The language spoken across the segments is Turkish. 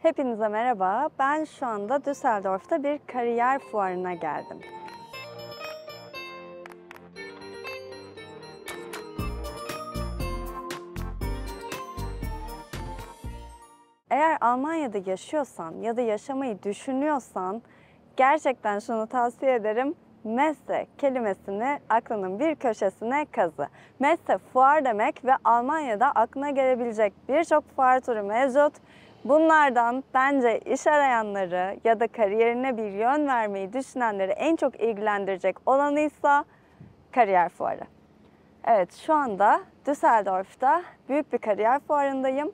Hepinize merhaba. Ben şu anda Düsseldorf'ta bir kariyer fuarına geldim. Eğer Almanya'da yaşıyorsan ya da yaşamayı düşünüyorsan gerçekten şunu tavsiye ederim. Messe kelimesini aklının bir köşesine kazı. Messe fuar demek ve Almanya'da aklına gelebilecek birçok fuar turu mevcut. Bunlardan bence iş arayanları ya da kariyerine bir yön vermeyi düşünenleri en çok ilgilendirecek olanıysa kariyer fuarı. Evet, şu anda Düsseldorf'ta büyük bir kariyer fuarındayım.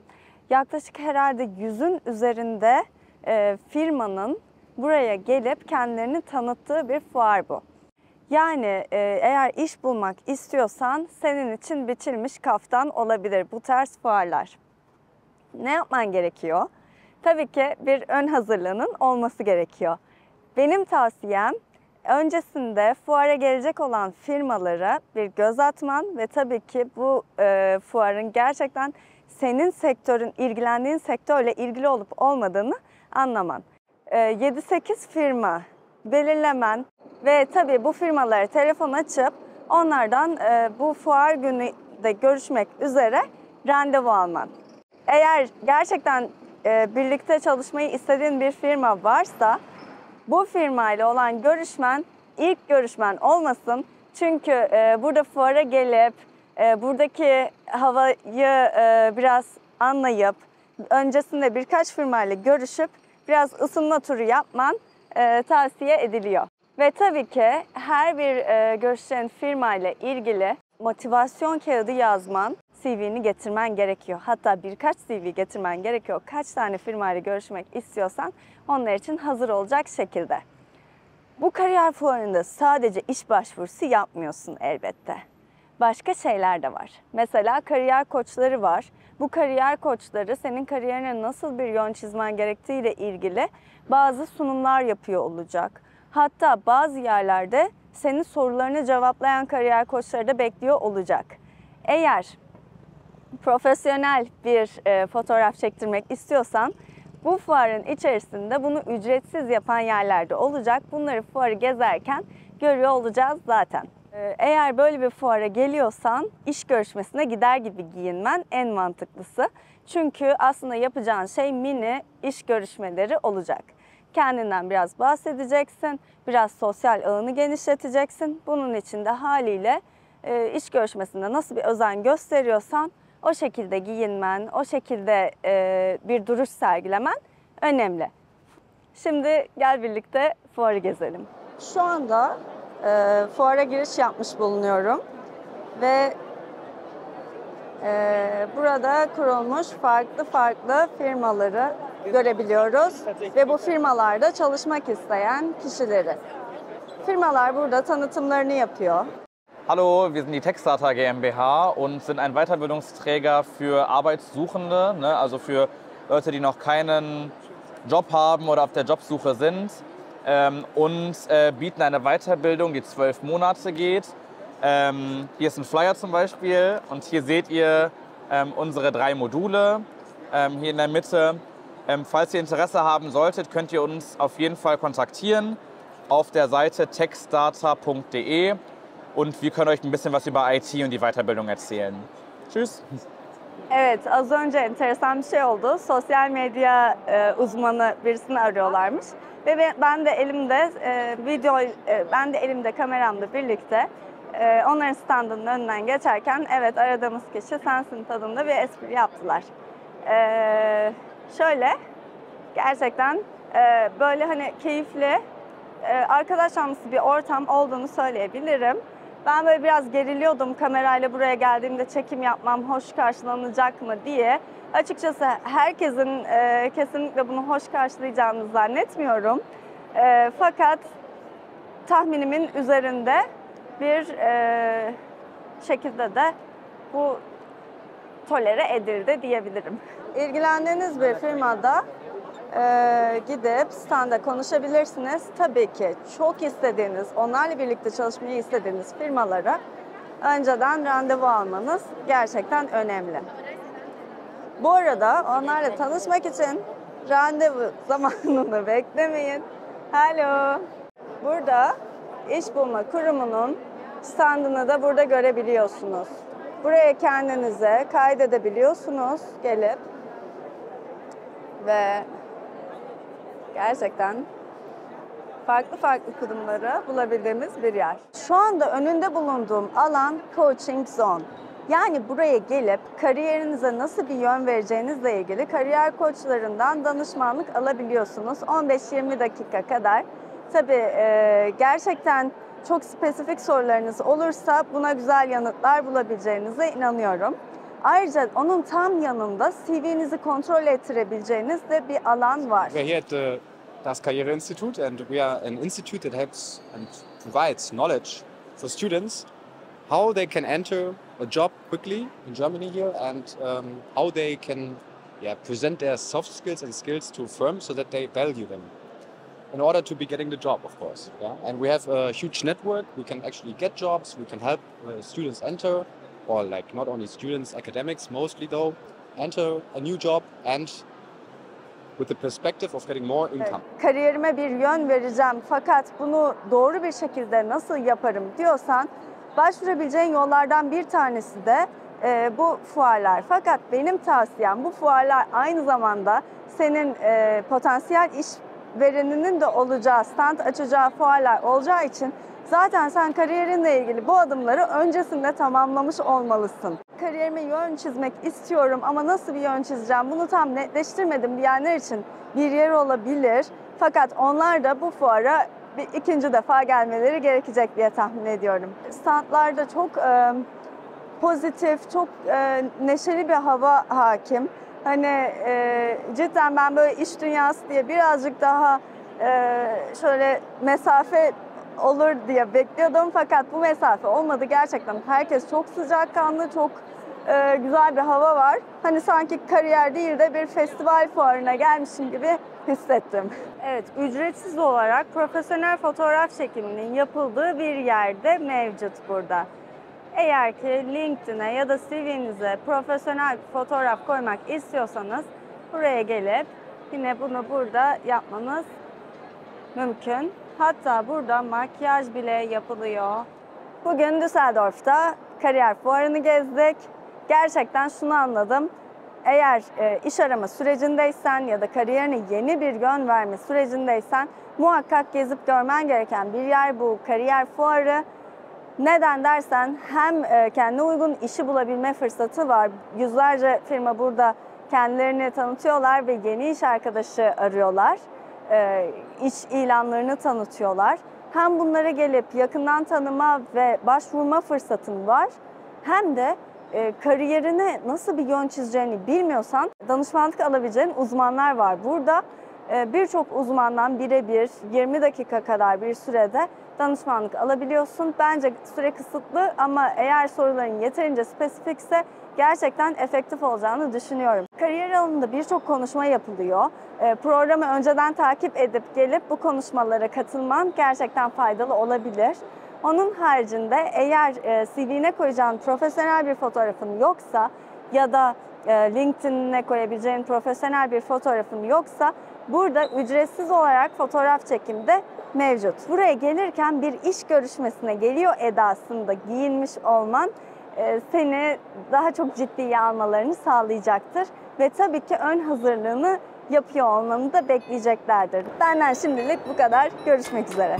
Yaklaşık herhalde 100'ün üzerinde firmanın buraya gelip kendilerini tanıttığı bir fuar bu. Yani eğer iş bulmak istiyorsan senin için biçilmiş kaftan olabilir bu tarz fuarlar. Ne yapman gerekiyor? Tabii ki bir ön hazırlığının olması gerekiyor. Benim tavsiyem öncesinde fuara gelecek olan firmalara bir göz atman ve tabii ki bu fuarın gerçekten senin sektörün, ilgilendiğin sektörle ilgili olup olmadığını anlaman. 7-8 firma belirlemen ve tabii bu firmalara telefon açıp onlardan bu fuar günü de görüşmek üzere randevu alman. Eğer gerçekten birlikte çalışmayı istediğin bir firma varsa bu firmayla olan görüşmen ilk görüşmen olmasın. Çünkü burada fuara gelip buradaki havayı biraz anlayıp öncesinde birkaç firmayla görüşüp biraz ısınma turu yapman tavsiye ediliyor. Ve tabii ki her bir görüşeceğin firmayla ilgili motivasyon kağıdı yazman, CV'ni getirmen gerekiyor. Hatta birkaç CV getirmen gerekiyor. Kaç tane firmayla görüşmek istiyorsan onlar için hazır olacak şekilde. Bu kariyer fuarında sadece iş başvurusu yapmıyorsun elbette. Başka şeyler de var. Mesela kariyer koçları var. Bu kariyer koçları senin kariyerine nasıl bir yön çizmen gerektiğiyle ilgili bazı sunumlar yapıyor olacak. Hatta bazı yerlerde senin sorularını cevaplayan kariyer koçları da bekliyor olacak. Eğer profesyonel bir fotoğraf çektirmek istiyorsan bu fuarın içerisinde bunu ücretsiz yapan yerlerde olacak. Bunları fuarı gezerken görüyor olacağız zaten. Eğer böyle bir fuara geliyorsan iş görüşmesine gider gibi giyinmen en mantıklısı. Çünkü aslında yapacağın şey mini iş görüşmeleri olacak. Kendinden biraz bahsedeceksin, biraz sosyal ağını genişleteceksin. Bunun için de haliyle iş görüşmesinde nasıl bir özen gösteriyorsan o şekilde giyinmen, o şekilde bir duruş sergilemen önemli. Şimdi gel birlikte fuarı gezelim. Şu anda fuara giriş yapmış bulunuyorum ve burada kurulmuş farklı firmaları görebiliyoruz ve bu firmalarda çalışmak isteyen kişileri. Firmalar burada tanıtımlarını yapıyor. Hallo, wir sind die Textdata GmbH und sind ein Weiterbildungsträger für Arbeitssuchende, ne, also für Leute, die noch keinen Job haben oder auf der Jobsuche sind und bieten eine Weiterbildung, die 12 Monate geht. Hier ist ein Flyer zum Beispiel und hier seht ihr unsere 3 Module hier in der Mitte. Falls ihr Interesse haben solltet, könnt ihr uns auf jeden Fall kontaktieren auf der Seite textdata.de. Und wir können euch ein bisschen was über IT und die Weiterbildung erzählen. Tschüss. Evet, az önce enteresan bir şey oldu. Sosyal medya uzmanı birisini arıyorlarmış. Ve ben de elimde kameramla birlikte onların standının önünden geçerken evet aradığımız kişi sensin tadında bir espri yaptılar. Şöyle gerçekten böyle hani keyifli arkadaş canlısı bir ortam olduğunu söyleyebilirim. Ben böyle biraz geriliyordum kamerayla buraya geldiğimde çekim yapmam hoş karşılanacak mı diye. Açıkçası herkesin kesinlikle bunu hoş karşılayacağını zannetmiyorum. Fakat tahminimin üzerinde bir şekilde de bu tolere edildi diyebilirim. İlgilendiğiniz bir firmada gidip standa konuşabilirsiniz. Tabii ki çok istediğiniz, onlarla birlikte çalışmayı istediğiniz firmalara önceden randevu almanız gerçekten önemli. Bu arada onlarla tanışmak için randevu zamanını beklemeyin. Hello. Burada iş bulma kurumunun standını da burada görebiliyorsunuz. Buraya kendinize kaydedebiliyorsunuz gelip ve gerçekten farklı kurumları bulabildiğimiz bir yer. Şu anda önünde bulunduğum alan Coaching Zone. Yani buraya gelip kariyerinize nasıl bir yön vereceğinizle ilgili kariyer koçlarından danışmanlık alabiliyorsunuz 15-20 dakika kadar. Tabii gerçekten çok spesifik sorularınız olursa buna güzel yanıtlar bulabileceğinize inanıyorum. Ayrıca onun tam yanında CV'nizi kontrol ettirebileceğiniz de bir alan var. We're here at the Das Karriere Institute, and we are an institute that helps and provides knowledge for students how they can enter a job quickly in Germany here, and how they can present their soft skills and skills to firms so that they value them in order to be getting the job, of course. Yeah? And we have a huge network. We can actually get jobs. We can help students enter, or like not only students, academics mostly though, enter a new job and with the perspective of getting more income. Kariyerime bir yön vereceğim fakat bunu doğru bir şekilde nasıl yaparım diyorsan başvurabileceğin yollardan bir tanesi de bu fuarlar. Fakat benim tavsiyem bu fuarlar aynı zamanda senin potansiyel işvereninin de olacağı, stand açacağı fuarlar olacağı için zaten sen kariyerinle ilgili bu adımları öncesinde tamamlamış olmalısın. Kariyerime yön çizmek istiyorum ama nasıl bir yön çizeceğim bunu tam netleştirmedim diyenler için bir yer olabilir. Fakat onlar da bu fuara bir ikinci defa gelmeleri gerekecek diye tahmin ediyorum. Standlarda çok pozitif, çok neşeli bir hava hakim. Hani cidden ben böyle iş dünyası diye birazcık daha şöyle mesafe olur diye bekliyordum fakat bu mesafe olmadı gerçekten. Herkes çok sıcakkanlı, çok güzel bir hava var. Hani sanki kariyer değil de bir festival fuarına gelmişim gibi hissettim. Evet, ücretsiz olarak profesyonel fotoğraf çekiminin yapıldığı bir yerde mevcut burada. Eğer ki LinkedIn'e ya da CV'nize profesyonel fotoğraf koymak istiyorsanız buraya gelip yine bunu burada yapmanız mümkün. Hatta burada makyaj bile yapılıyor. Bugün Düsseldorf'ta kariyer fuarını gezdik. Gerçekten şunu anladım. Eğer iş arama sürecindeysen ya da kariyerine yeni bir yön verme sürecindeysen muhakkak gezip görmen gereken bir yer bu kariyer fuarı. Neden dersen hem kendine uygun işi bulabilme fırsatı var. Yüzlerce firma burada kendilerini tanıtıyorlar ve yeni iş arkadaşı arıyorlar. İş ilanlarını tanıtıyorlar. Hem bunlara gelip yakından tanıma ve başvurma fırsatın var. Hem de kariyerine nasıl bir yön çizeceğini bilmiyorsan danışmanlık alabileceğin uzmanlar var. Burada birçok uzmandan birebir 20 dakika kadar bir sürede danışmanlık alabiliyorsun. Bence süre kısıtlı ama eğer soruların yeterince spesifikse gerçekten efektif olacağını düşünüyorum. Kariyer alanında birçok konuşma yapılıyor. Programı önceden takip edip gelip bu konuşmalara katılman gerçekten faydalı olabilir. Onun haricinde eğer CV'ne koyacağın profesyonel bir fotoğrafın yoksa ya da LinkedIn'e koyabileceğin profesyonel bir fotoğrafın yoksa burada ücretsiz olarak fotoğraf çekimi de mevcut. Buraya gelirken bir iş görüşmesine geliyor edasında giyinmiş olman seni daha çok ciddiye almalarını sağlayacaktır. Ve tabii ki ön hazırlığını yapıyor olmanı da bekleyeceklerdir. Benden şimdilik bu kadar. Görüşmek üzere.